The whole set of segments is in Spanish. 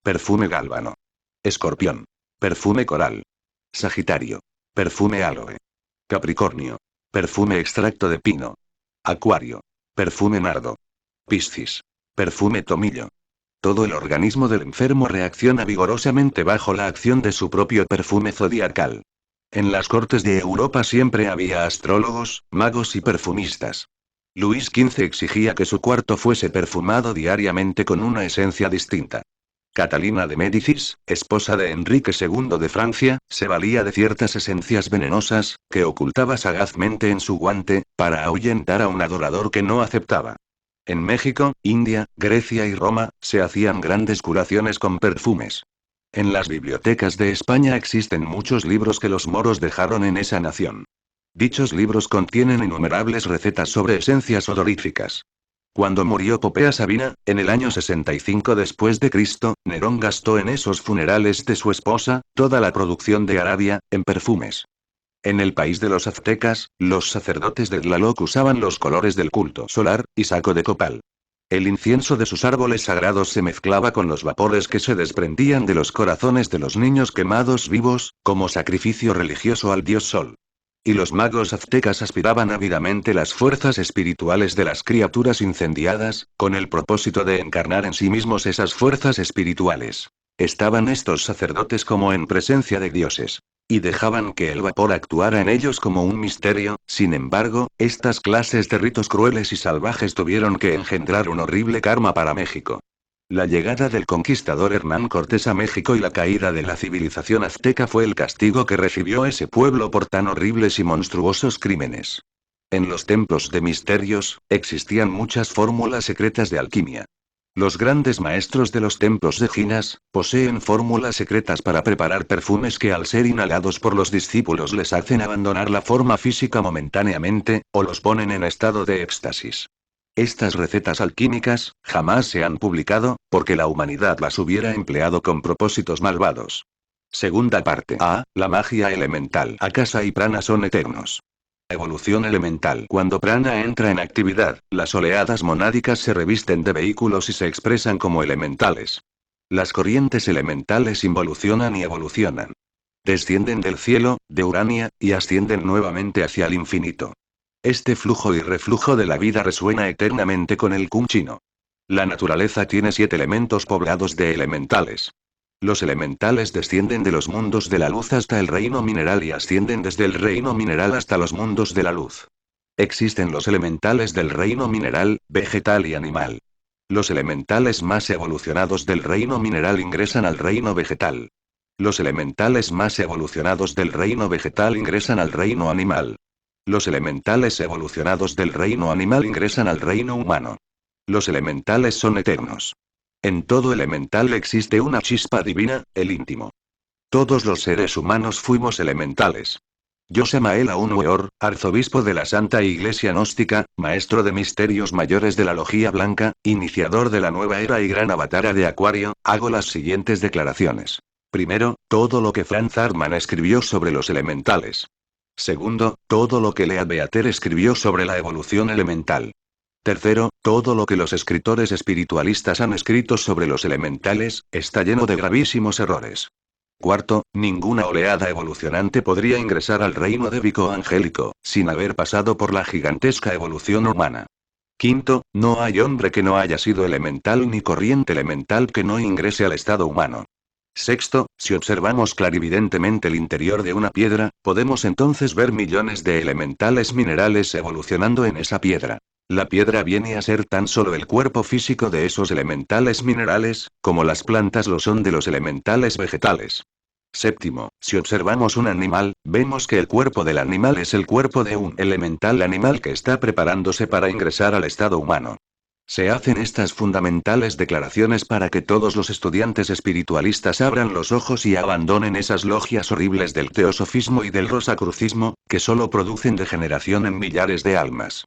perfume gálbano. Escorpión. Perfume coral. Sagitario. Perfume aloe. Capricornio. Perfume extracto de pino. Acuario. Perfume nardo. Piscis. Perfume tomillo. Todo el organismo del enfermo reacciona vigorosamente bajo la acción de su propio perfume zodiacal. En las cortes de Europa siempre había astrólogos, magos y perfumistas. Luis XV exigía que su cuarto fuese perfumado diariamente con una esencia distinta. Catalina de Médicis, esposa de Enrique II de Francia, se valía de ciertas esencias venenosas, que ocultaba sagazmente en su guante, para ahuyentar a un adorador que no aceptaba. En México, India, Grecia y Roma, se hacían grandes curaciones con perfumes. En las bibliotecas de España existen muchos libros que los moros dejaron en esa nación. Dichos libros contienen innumerables recetas sobre esencias odoríficas. Cuando murió Popea Sabina, en el año 65 después de Cristo, Nerón gastó en esos funerales de su esposa, toda la producción de Arabia, en perfumes. En el país de los aztecas, los sacerdotes de Tlaloc usaban los colores del culto solar, y saco de copal. El incienso de sus árboles sagrados se mezclaba con los vapores que se desprendían de los corazones de los niños quemados vivos, como sacrificio religioso al dios Sol. Y los magos aztecas aspiraban ávidamente las fuerzas espirituales de las criaturas incendiadas, con el propósito de encarnar en sí mismos esas fuerzas espirituales. Estaban estos sacerdotes como en presencia de dioses. Y dejaban que el vapor actuara en ellos como un misterio. Sin embargo, estas clases de ritos crueles y salvajes tuvieron que engendrar un horrible karma para México. La llegada del conquistador Hernán Cortés a México y la caída de la civilización azteca fue el castigo que recibió ese pueblo por tan horribles y monstruosos crímenes. En los templos de misterios, existían muchas fórmulas secretas de alquimia. Los grandes maestros de los templos de Ginas, poseen fórmulas secretas para preparar perfumes que al ser inhalados por los discípulos les hacen abandonar la forma física momentáneamente, o los ponen en estado de éxtasis. Estas recetas alquímicas, jamás se han publicado, porque la humanidad las hubiera empleado con propósitos malvados. Segunda parte. A. La magia elemental. Akasa y prana son eternos. Evolución elemental. Cuando prana entra en actividad, las oleadas monádicas se revisten de vehículos y se expresan como elementales. Las corrientes elementales involucionan y evolucionan. Descienden del cielo, de Urania, y ascienden nuevamente hacia el infinito. Este flujo y reflujo de la vida resuena eternamente con el Kun chino. La naturaleza tiene 7 elementos poblados de elementales. Los elementales descienden de los mundos de la luz hasta el reino mineral y ascienden desde el reino mineral hasta los mundos de la luz. Existen los elementales del reino mineral, vegetal y animal. Los elementales más evolucionados del reino mineral ingresan al reino vegetal. Los elementales más evolucionados del reino vegetal ingresan al reino animal. Los elementales evolucionados del reino animal ingresan al reino humano. Los elementales son eternos. En todo elemental existe una chispa divina, el íntimo. Todos los seres humanos fuimos elementales. Yo Samael Aun Weor, arzobispo de la Santa Iglesia Gnóstica, maestro de misterios mayores de la Logía Blanca, iniciador de la nueva era y gran avatara de Acuario, hago las siguientes declaraciones. Primero, todo lo que Franz Hartmann escribió sobre los elementales. Segundo, todo lo que Lea Beater escribió sobre la evolución elemental. Tercero, todo lo que los escritores espiritualistas han escrito sobre los elementales, está lleno de gravísimos errores. Cuarto, ninguna oleada evolucionante podría ingresar al reino débico angélico, sin haber pasado por la gigantesca evolución humana. Quinto, no hay hombre que no haya sido elemental ni corriente elemental que no ingrese al estado humano. Sexto, si observamos clarividentemente el interior de una piedra, podemos entonces ver millones de elementales minerales evolucionando en esa piedra. La piedra viene a ser tan solo el cuerpo físico de esos elementales minerales, como las plantas lo son de los elementales vegetales. Séptimo, si observamos un animal, vemos que el cuerpo del animal es el cuerpo de un elemental animal que está preparándose para ingresar al estado humano. Se hacen estas fundamentales declaraciones para que todos los estudiantes espiritualistas abran los ojos y abandonen esas logias horribles del teosofismo y del rosacrucismo, que solo producen degeneración en millares de almas.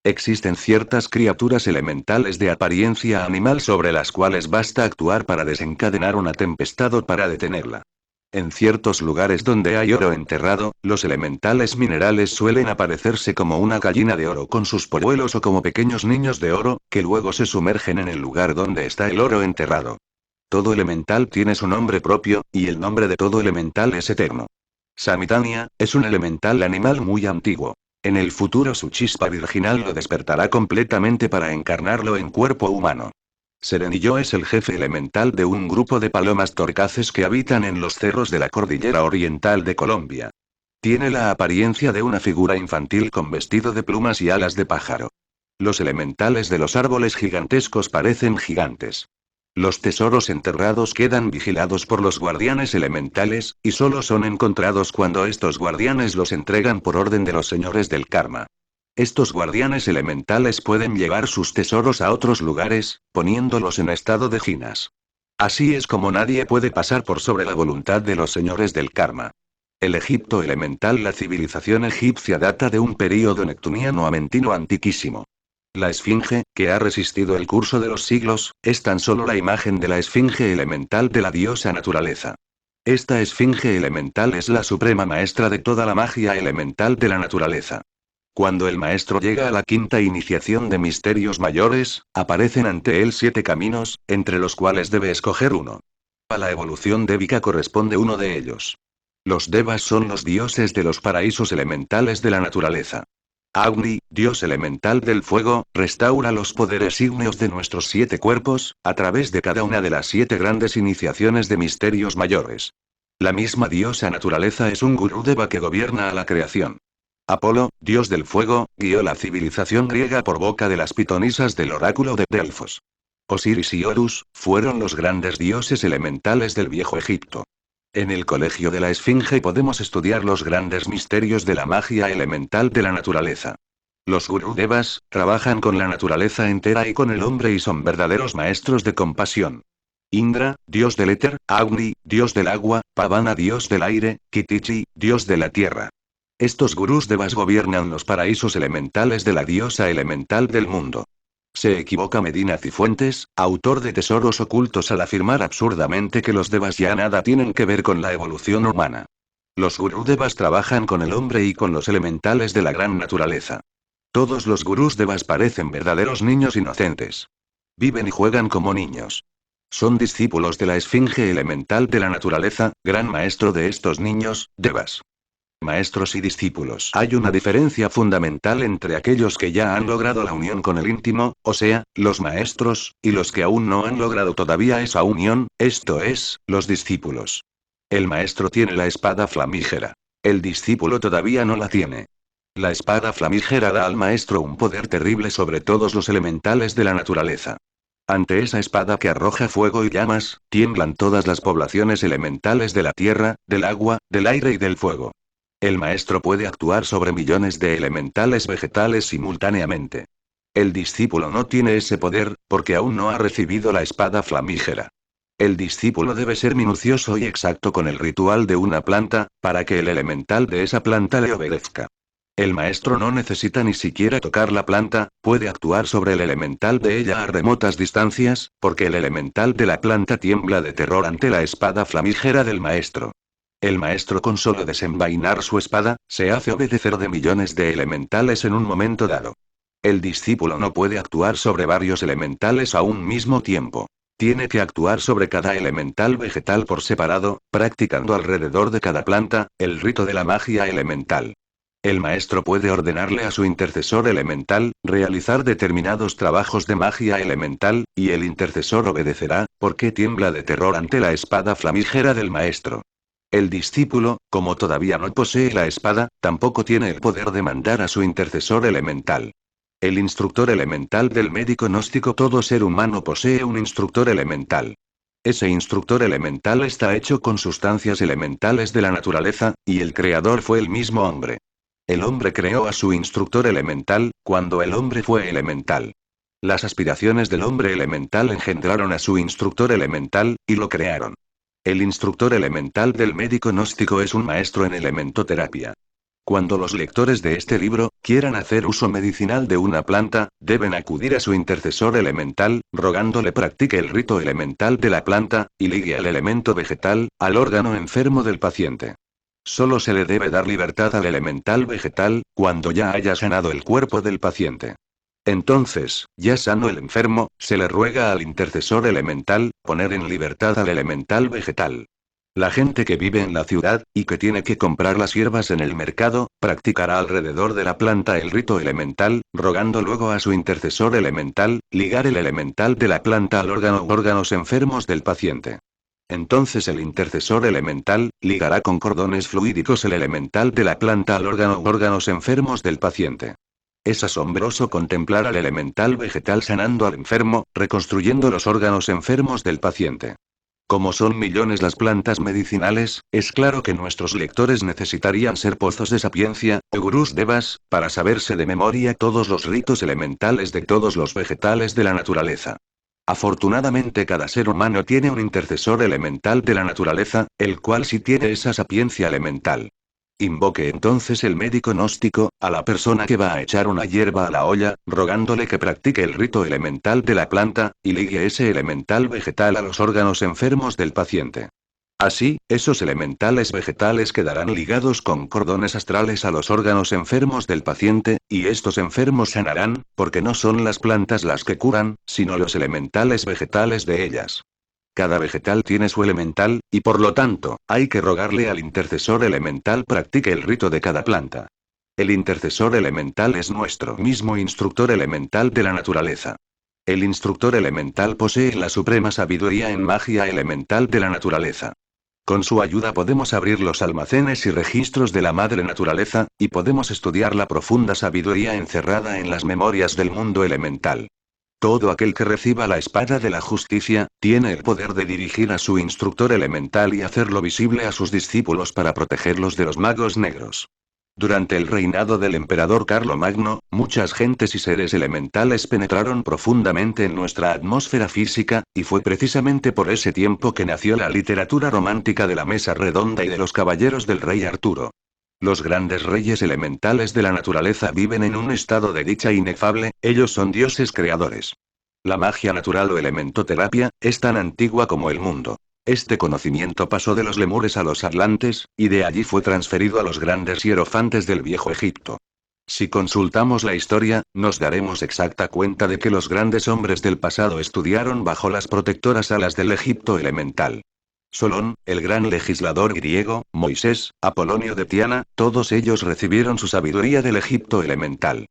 Existen ciertas criaturas elementales de apariencia animal sobre las cuales basta actuar para desencadenar una tempestad o para detenerla. En ciertos lugares donde hay oro enterrado, los elementales minerales suelen aparecerse como una gallina de oro con sus polluelos o como pequeños niños de oro, que luego se sumergen en el lugar donde está el oro enterrado. Todo elemental tiene su nombre propio, y el nombre de todo elemental es eterno. Samitania, es un elemental animal muy antiguo. En el futuro su chispa virginal lo despertará completamente para encarnarlo en cuerpo humano. Serenillo es el jefe elemental de un grupo de palomas torcaces que habitan en los cerros de la cordillera oriental de Colombia. Tiene la apariencia de una figura infantil con vestido de plumas y alas de pájaro. Los elementales de los árboles gigantescos parecen gigantes. Los tesoros enterrados quedan vigilados por los guardianes elementales, y solo son encontrados cuando estos guardianes los entregan por orden de los señores del karma. Estos guardianes elementales pueden llevar sus tesoros a otros lugares, poniéndolos en estado de ginas. Así es como nadie puede pasar por sobre la voluntad de los señores del karma. El Egipto elemental. La civilización egipcia data de un período neptuniano aventino antiquísimo. La esfinge, que ha resistido el curso de los siglos, es tan solo la imagen de la esfinge elemental de la diosa naturaleza. Esta esfinge elemental es la suprema maestra de toda la magia elemental de la naturaleza. Cuando el maestro llega a la quinta iniciación de misterios mayores, aparecen ante él 7 caminos, entre los cuales debe escoger uno. A la evolución débica corresponde uno de ellos. Los devas son los dioses de los paraísos elementales de la naturaleza. Agni, dios elemental del fuego, restaura los poderes ígneos de nuestros 7 cuerpos, a través de cada una de las 7 grandes iniciaciones de misterios mayores. La misma diosa naturaleza es un gurú-deva que gobierna a la creación. Apolo, dios del fuego, guió la civilización griega por boca de las pitonisas del oráculo de Delfos. Osiris y Horus fueron los grandes dioses elementales del viejo Egipto. En el colegio de la Esfinge podemos estudiar los grandes misterios de la magia elemental de la naturaleza. Los gurudevas trabajan con la naturaleza entera y con el hombre y son verdaderos maestros de compasión. Indra, dios del éter, Agni, dios del agua, Pavana, dios del aire, Kitichi, dios de la tierra. Estos gurús devas gobiernan los paraísos elementales de la diosa elemental del mundo. Se equivoca Medina Cifuentes, autor de Tesoros Ocultos, al afirmar absurdamente que los devas ya nada tienen que ver con la evolución humana. Los gurú-devas trabajan con el hombre y con los elementales de la gran naturaleza. Todos los gurús devas parecen verdaderos niños inocentes. Viven y juegan como niños. Son discípulos de la esfinge elemental de la naturaleza, gran maestro de estos niños, devas. Maestros y discípulos. Hay una diferencia fundamental entre aquellos que ya han logrado la unión con el íntimo, o sea, los maestros, y los que aún no han logrado todavía esa unión, esto es, los discípulos. El maestro tiene la espada flamígera. El discípulo todavía no la tiene. La espada flamígera da al maestro un poder terrible sobre todos los elementales de la naturaleza. Ante esa espada que arroja fuego y llamas, tiemblan todas las poblaciones elementales de la tierra, del agua, del aire y del fuego. El maestro puede actuar sobre millones de elementales vegetales simultáneamente. El discípulo no tiene ese poder, porque aún no ha recibido la espada flamígera. El discípulo debe ser minucioso y exacto con el ritual de una planta, para que el elemental de esa planta le obedezca. El maestro no necesita ni siquiera tocar la planta, puede actuar sobre el elemental de ella a remotas distancias, porque el elemental de la planta tiembla de terror ante la espada flamígera del maestro. El maestro, con solo desenvainar su espada, se hace obedecer de millones de elementales en un momento dado. El discípulo no puede actuar sobre varios elementales a un mismo tiempo. Tiene que actuar sobre cada elemental vegetal por separado, practicando alrededor de cada planta, el rito de la magia elemental. El maestro puede ordenarle a su intercesor elemental, realizar determinados trabajos de magia elemental, y el intercesor obedecerá, porque tiembla de terror ante la espada flamígera del maestro. El discípulo, como todavía no posee la espada, tampoco tiene el poder de mandar a su intercesor elemental. El instructor elemental del médico gnóstico. Todo ser humano posee un instructor elemental. Ese instructor elemental está hecho con sustancias elementales de la naturaleza, y el creador fue el mismo hombre. El hombre creó a su instructor elemental, cuando el hombre fue elemental. Las aspiraciones del hombre elemental engendraron a su instructor elemental, y lo crearon. El instructor elemental del médico gnóstico es un maestro en elementoterapia. Cuando los lectores de este libro quieran hacer uso medicinal de una planta, deben acudir a su intercesor elemental, rogándole practique el rito elemental de la planta, y ligue al elemento vegetal, al órgano enfermo del paciente. Solo se le debe dar libertad al elemental vegetal, cuando ya haya sanado el cuerpo del paciente. Entonces, ya sano el enfermo, se le ruega al intercesor elemental, poner en libertad al elemental vegetal. La gente que vive en la ciudad, y que tiene que comprar las hierbas en el mercado, practicará alrededor de la planta el rito elemental, rogando luego a su intercesor elemental, ligar el elemental de la planta al órgano u órganos enfermos del paciente. Entonces el intercesor elemental, ligará con cordones fluídicos el elemental de la planta al órgano u órganos enfermos del paciente. Es asombroso contemplar al elemental vegetal sanando al enfermo, reconstruyendo los órganos enfermos del paciente. Como son millones las plantas medicinales, es claro que nuestros lectores necesitarían ser pozos de sapiencia, o gurús devas, para saberse de memoria todos los ritos elementales de todos los vegetales de la naturaleza. Afortunadamente cada ser humano tiene un intercesor elemental de la naturaleza, el cual sí tiene esa sapiencia elemental. Invoque entonces el médico gnóstico, a la persona que va a echar una hierba a la olla, rogándole que practique el rito elemental de la planta, y ligue ese elemental vegetal a los órganos enfermos del paciente. Así, esos elementales vegetales quedarán ligados con cordones astrales a los órganos enfermos del paciente, y estos enfermos sanarán, porque no son las plantas las que curan, sino los elementales vegetales de ellas. Cada vegetal tiene su elemental, y por lo tanto, hay que rogarle al intercesor elemental practique el rito de cada planta. El intercesor elemental es nuestro mismo instructor elemental de la naturaleza. El instructor elemental posee la suprema sabiduría en magia elemental de la naturaleza. Con su ayuda podemos abrir los almacenes y registros de la madre naturaleza, y podemos estudiar la profunda sabiduría encerrada en las memorias del mundo elemental. Todo aquel que reciba la espada de la justicia, tiene el poder de dirigir a su instructor elemental y hacerlo visible a sus discípulos para protegerlos de los magos negros. Durante el reinado del emperador Carlomagno, muchas gentes y seres elementales penetraron profundamente en nuestra atmósfera física, y fue precisamente por ese tiempo que nació la literatura romántica de la mesa redonda y de los caballeros del rey Arturo. Los grandes reyes elementales de la naturaleza viven en un estado de dicha inefable, ellos son dioses creadores. La magia natural o elementoterapia, es tan antigua como el mundo. Este conocimiento pasó de los lemures a los atlantes, y de allí fue transferido a los grandes hierofantes del viejo Egipto. Si consultamos la historia, nos daremos exacta cuenta de que los grandes hombres del pasado estudiaron bajo las protectoras alas del Egipto elemental. Solón, el gran legislador griego, Moisés, Apolonio de Tiana, todos ellos recibieron su sabiduría del Egipto elemental.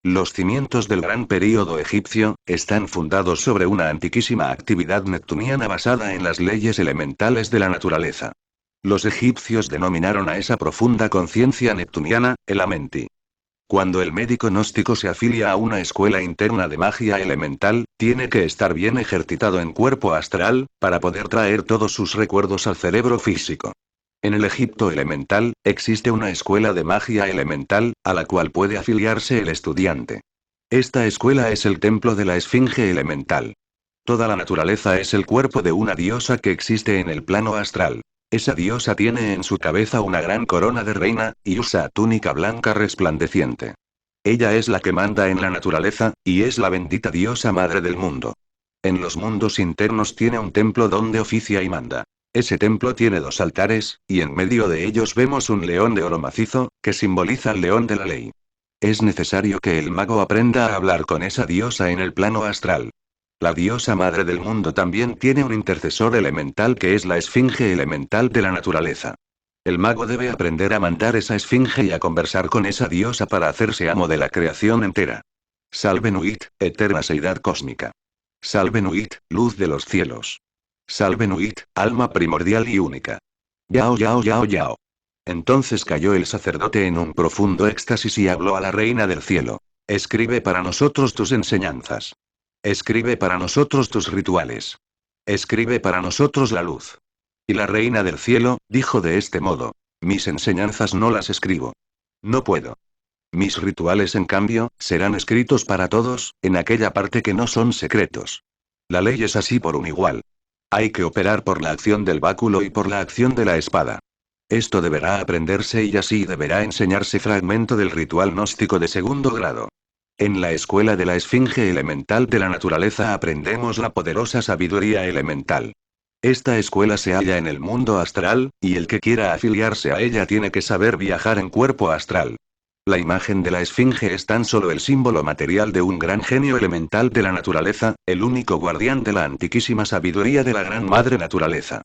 Los cimientos del gran período egipcio, están fundados sobre una antiquísima actividad neptuniana basada en las leyes elementales de la naturaleza. Los egipcios denominaron a esa profunda conciencia neptuniana, el Amenti. Cuando el médico gnóstico se afilia a una escuela interna de magia elemental, tiene que estar bien ejercitado en cuerpo astral, para poder traer todos sus recuerdos al cerebro físico. En el Egipto elemental, existe una escuela de magia elemental, a la cual puede afiliarse el estudiante. Esta escuela es el templo de la Esfinge elemental. Toda la naturaleza es el cuerpo de una diosa que existe en el plano astral. Esa diosa tiene en su cabeza una gran corona de reina, y usa túnica blanca resplandeciente. Ella es la que manda en la naturaleza, y es la bendita diosa madre del mundo. En los mundos internos tiene un templo donde oficia y manda. Ese templo tiene 2 altares, y en medio de ellos vemos un león de oro macizo, que simboliza al león de la ley. Es necesario que el mago aprenda a hablar con esa diosa en el plano astral. La diosa madre del mundo también tiene un intercesor elemental que es la esfinge elemental de la naturaleza. El mago debe aprender a mandar esa esfinge y a conversar con esa diosa para hacerse amo de la creación entera. Salve Nuit, eterna seidad cósmica. Salve Nuit, luz de los cielos. Salve Nuit, alma primordial y única. Yao yao yao yao. Entonces cayó el sacerdote en un profundo éxtasis y habló a la reina del cielo. Escribe para nosotros tus enseñanzas. Escribe para nosotros tus rituales. Escribe para nosotros la luz. Y la reina del cielo, dijo de este modo: mis enseñanzas no las escribo. No puedo. Mis rituales, en cambio, serán escritos para todos, en aquella parte que no son secretos. La ley es así por un igual. Hay que operar por la acción del báculo y por la acción de la espada. Esto deberá aprenderse y así deberá enseñarse fragmento del ritual gnóstico de 2º grado. En la escuela de la esfinge elemental de la naturaleza aprendemos la poderosa sabiduría elemental. Esta escuela se halla en el mundo astral, y el que quiera afiliarse a ella tiene que saber viajar en cuerpo astral. La imagen de la esfinge es tan solo el símbolo material de un gran genio elemental de la naturaleza, el único guardián de la antiquísima sabiduría de la gran madre naturaleza.